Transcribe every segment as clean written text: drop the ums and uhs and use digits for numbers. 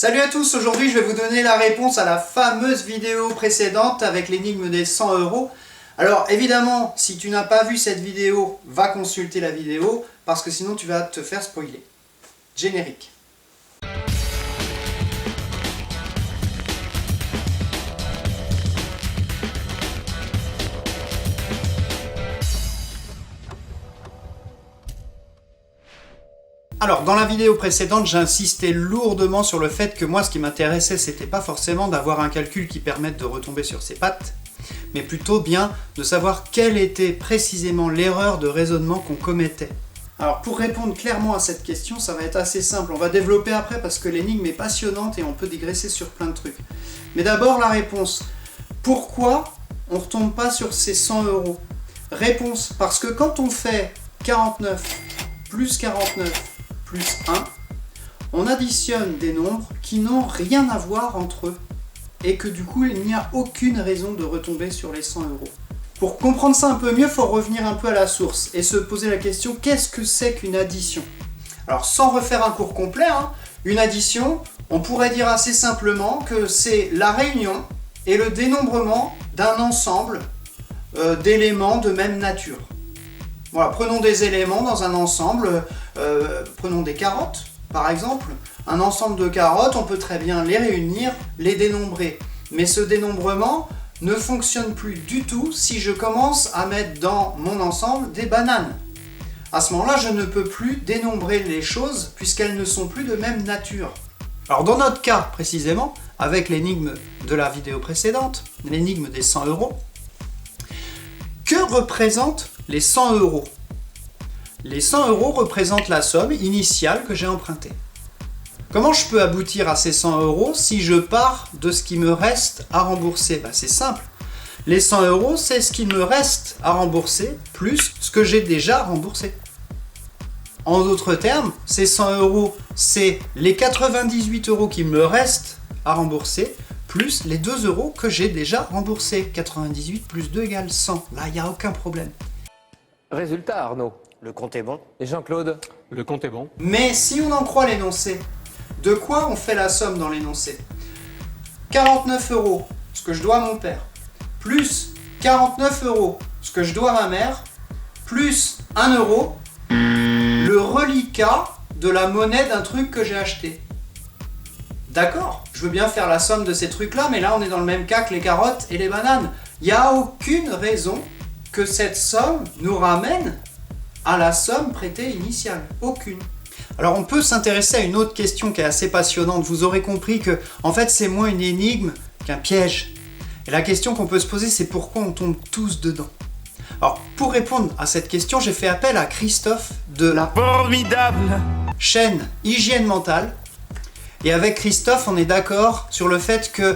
Salut à tous, aujourd'hui je vais vous donner la réponse à la fameuse vidéo précédente avec l'énigme des 100 €. Alors évidemment, si tu n'as pas vu cette vidéo, va consulter la vidéo parce que sinon tu vas te faire spoiler. Générique. Alors, dans la vidéo précédente, j'ai insisté lourdement sur le fait que moi, ce qui m'intéressait, c'était pas forcément d'avoir un calcul qui permette de retomber sur ses pattes, mais plutôt bien de savoir quelle était précisément l'erreur de raisonnement qu'on commettait. Alors, pour répondre clairement à cette question, ça va être assez simple. On va développer après parce que l'énigme est passionnante et on peut digresser sur plein de trucs. Mais d'abord, la réponse. Pourquoi on ne retombe pas sur ces 100 €? Réponse, parce que quand on fait 49 plus 49 plus 1, on additionne des nombres qui n'ont rien à voir entre eux et que du coup il n'y a aucune raison de retomber sur les 100 €. Pour comprendre ça un peu mieux, il faut revenir un peu à la source et se poser la question, qu'est-ce que c'est qu'une addition? Alors sans refaire un cours complet, une addition, on pourrait dire assez simplement que c'est la réunion et le dénombrement d'un ensemble d'éléments de même nature. Voilà, prenons des éléments dans un ensemble, prenons des carottes par exemple. Un ensemble de carottes, on peut très bien les réunir, les dénombrer. Mais ce dénombrement ne fonctionne plus du tout si je commence à mettre dans mon ensemble des bananes. À ce moment-là, je ne peux plus dénombrer les choses puisqu'elles ne sont plus de même nature. Alors dans notre cas précisément, avec l'énigme de la vidéo précédente, l'énigme des 100 €, que représentent les 100 €? Les 100 € représentent la somme initiale que j'ai empruntée. Comment je peux aboutir à ces 100 € si je pars de ce qui me reste à rembourser? C'est simple. Les 100 €, c'est ce qui me reste à rembourser plus ce que j'ai déjà remboursé. En d'autres termes, ces 100 €, c'est les 98 € qui me restent à rembourser plus les 2 € que j'ai déjà remboursés. 98 plus 2 égale 100. Là, il n'y a aucun problème. Résultat, Arnaud. Le compte est bon. Et Jean-Claude? Le compte est bon. Mais si on en croit l'énoncé, de quoi on fait la somme dans l'énoncé? 49 €, ce que je dois à mon père, plus 49 €, ce que je dois à ma mère, plus 1 €, le reliquat de la monnaie d'un truc que j'ai acheté. D'accord, je veux bien faire la somme de ces trucs-là, mais là on est dans le même cas que les carottes et les bananes. Il n'y a aucune raison que cette somme nous ramène à la somme prêtée initiale. Aucune. Alors on peut s'intéresser à une autre question qui est assez passionnante. Vous aurez compris que en fait c'est moins une énigme qu'un piège. Et la question qu'on peut se poser, c'est pourquoi on tombe tous dedans. Alors pour répondre à cette question, j'ai fait appel à Christophe de la formidable chaîne Hygiène Mentale. Et avec Christophe, on est d'accord sur le fait que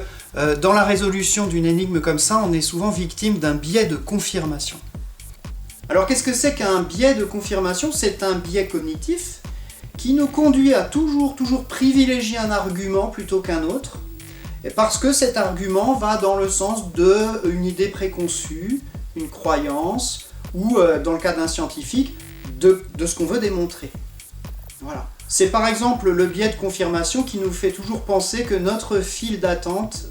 dans la résolution d'une énigme comme ça, on est souvent victime d'un biais de confirmation. Alors qu'est-ce que c'est qu'un biais de confirmation? C'est un biais cognitif qui nous conduit à toujours privilégier un argument plutôt qu'un autre, et parce que cet argument va dans le sens d'une idée préconçue, une croyance, ou dans le cas d'un scientifique, de ce qu'on veut démontrer. Voilà. C'est par exemple le biais de confirmation qui nous fait toujours penser que notre file d'attente,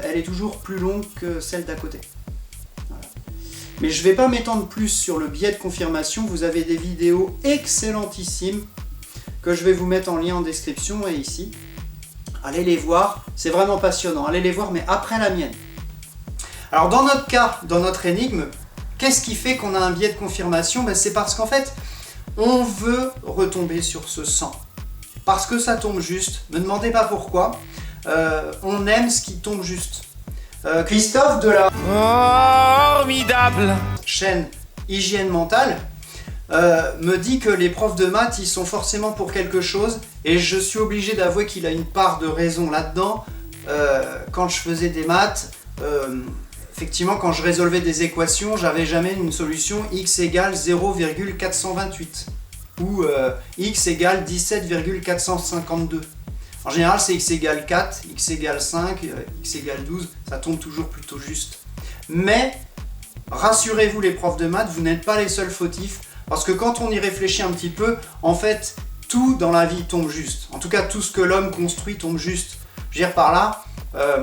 elle est toujours plus longue que celle d'à côté. Voilà. Mais je ne vais pas m'étendre plus sur le biais de confirmation, vous avez des vidéos excellentissimes que je vais vous mettre en lien en description et ici. Allez les voir, c'est vraiment passionnant, allez les voir mais après la mienne. Alors dans notre cas, dans notre énigme, qu'est-ce qui fait qu'on a un biais de confirmation? C'est parce qu'en fait, on veut retomber sur ce 100. Parce que ça tombe juste. Ne me demandez pas pourquoi. On aime ce qui tombe juste. Christophe de la formidable chaîne Hygiène Mentale me dit que les profs de maths, ils sont forcément pour quelque chose. Et je suis obligé d'avouer qu'il a une part de raison là-dedans. Quand je faisais des maths, effectivement, quand je résolvais des équations, j'avais jamais une solution x égale 0,428 ou x égale 17,452. En général, c'est x égale 4, x égale 5, x égale 12, ça tombe toujours plutôt juste. Mais, rassurez-vous les profs de maths, vous n'êtes pas les seuls fautifs, parce que quand on y réfléchit un petit peu, en fait, tout dans la vie tombe juste. En tout cas, tout ce que l'homme construit tombe juste. Je veux dire par là,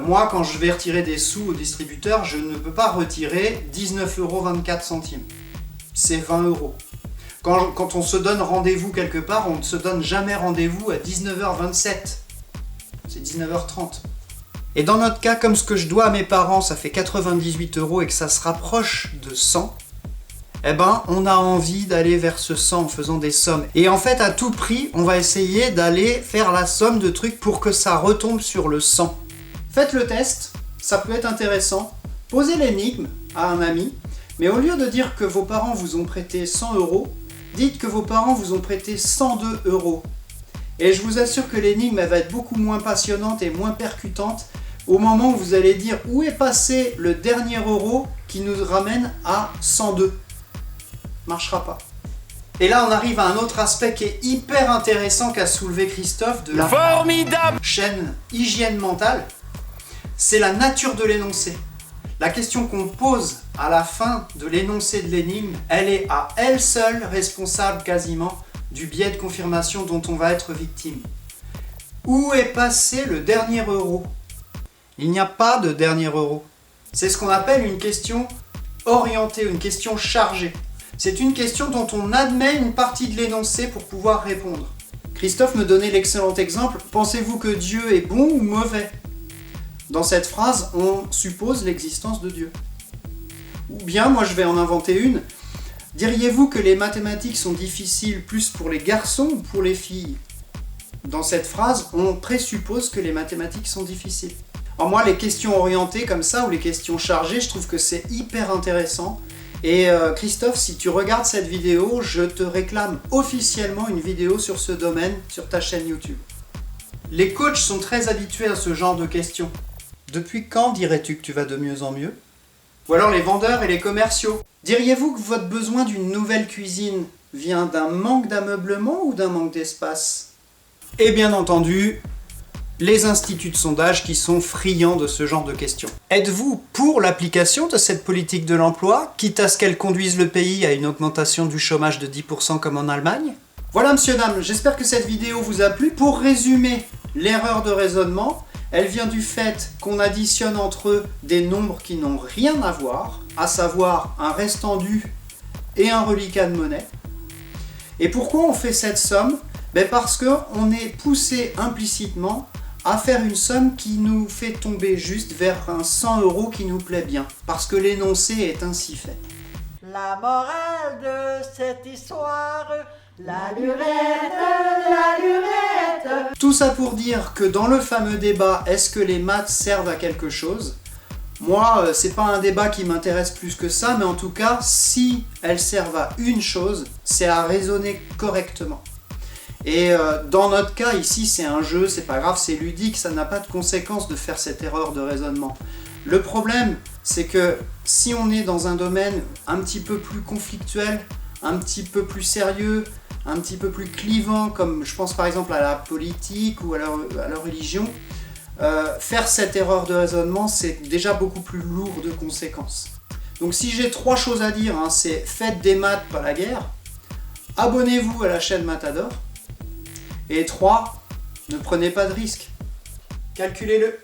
moi, quand je vais retirer des sous au distributeur, je ne peux pas retirer 19,24 €. C'est 20 €. Quand on se donne rendez-vous quelque part, on ne se donne jamais rendez-vous à 19h27. C'est 19h30. Et dans notre cas, comme ce que je dois à mes parents, ça fait 98 € et que ça se rapproche de 100, eh ben, on a envie d'aller vers ce 100 en faisant des sommes. Et en fait, à tout prix, on va essayer d'aller faire la somme de trucs pour que ça retombe sur le 100. Faites le test, ça peut être intéressant. Posez l'énigme à un ami, mais au lieu de dire que vos parents vous ont prêté 100 €, dites que vos parents vous ont prêté 102 €. Et je vous assure que l'énigme elle va être beaucoup moins passionnante et moins percutante au moment où vous allez dire où est passé le dernier euro qui nous ramène à 102. Marchera pas. Et là on arrive à un autre aspect qui est hyper intéressant qu'a soulevé Christophe de la chaîne Hygiène Mentale. C'est la nature de l'énoncé. La question qu'on pose à la fin de l'énoncé de l'énigme, elle est à elle seule responsable quasiment du biais de confirmation dont on va être victime. Où est passé le dernier euro ? Il n'y a pas de dernier euro. C'est ce qu'on appelle une question orientée, une question chargée. C'est une question dont on admet une partie de l'énoncé pour pouvoir répondre. Christophe me donnait l'excellent exemple. Pensez-vous que Dieu est bon ou mauvais ? Dans cette phrase, on suppose l'existence de Dieu. Ou bien, moi je vais en inventer une. Diriez-vous que les mathématiques sont difficiles plus pour les garçons ou pour les filles ? Dans cette phrase, on présuppose que les mathématiques sont difficiles. Alors moi, les questions orientées comme ça, ou les questions chargées, je trouve que c'est hyper intéressant. Et Christophe, si tu regardes cette vidéo, je te réclame officiellement une vidéo sur ce domaine sur ta chaîne YouTube. Les coachs sont très habitués à ce genre de questions. Depuis quand dirais-tu que tu vas de mieux en mieux ? Ou alors les vendeurs et les commerciaux. Diriez-vous que votre besoin d'une nouvelle cuisine vient d'un manque d'ameublement ou d'un manque d'espace ? Et bien entendu, les instituts de sondage qui sont friands de ce genre de questions. Êtes-vous pour l'application de cette politique de l'emploi, quitte à ce qu'elle conduise le pays à une augmentation du chômage de 10% comme en Allemagne ? Voilà monsieur, dame, j'espère que cette vidéo vous a plu. Pour résumer, l'erreur de raisonnement, elle vient du fait qu'on additionne entre eux des nombres qui n'ont rien à voir, à savoir un restant dû et un reliquat de monnaie. Et pourquoi on fait cette somme ? Parce qu'on est poussé implicitement à faire une somme qui nous fait tomber juste vers un 100 € qui nous plaît bien, parce que l'énoncé est ainsi fait. La morale de cette histoire, la lurette, la lurette. Tout ça pour dire que dans le fameux débat, est-ce que les maths servent à quelque chose ? Moi, c'est pas un débat qui m'intéresse plus que ça, mais en tout cas, si elles servent à une chose, c'est à raisonner correctement. Et dans notre cas, ici, c'est un jeu, c'est pas grave, c'est ludique, ça n'a pas de conséquence de faire cette erreur de raisonnement. Le problème, c'est que si on est dans un domaine un petit peu plus conflictuel, un petit peu plus sérieux, un petit peu plus clivant, comme je pense par exemple à la politique ou à la religion, faire cette erreur de raisonnement, c'est déjà beaucoup plus lourd de conséquences. Donc si j'ai 3 choses à dire, c'est faites des maths, pas la guerre, abonnez-vous à la chaîne Matador, et 3, ne prenez pas de risques. Calculez-le.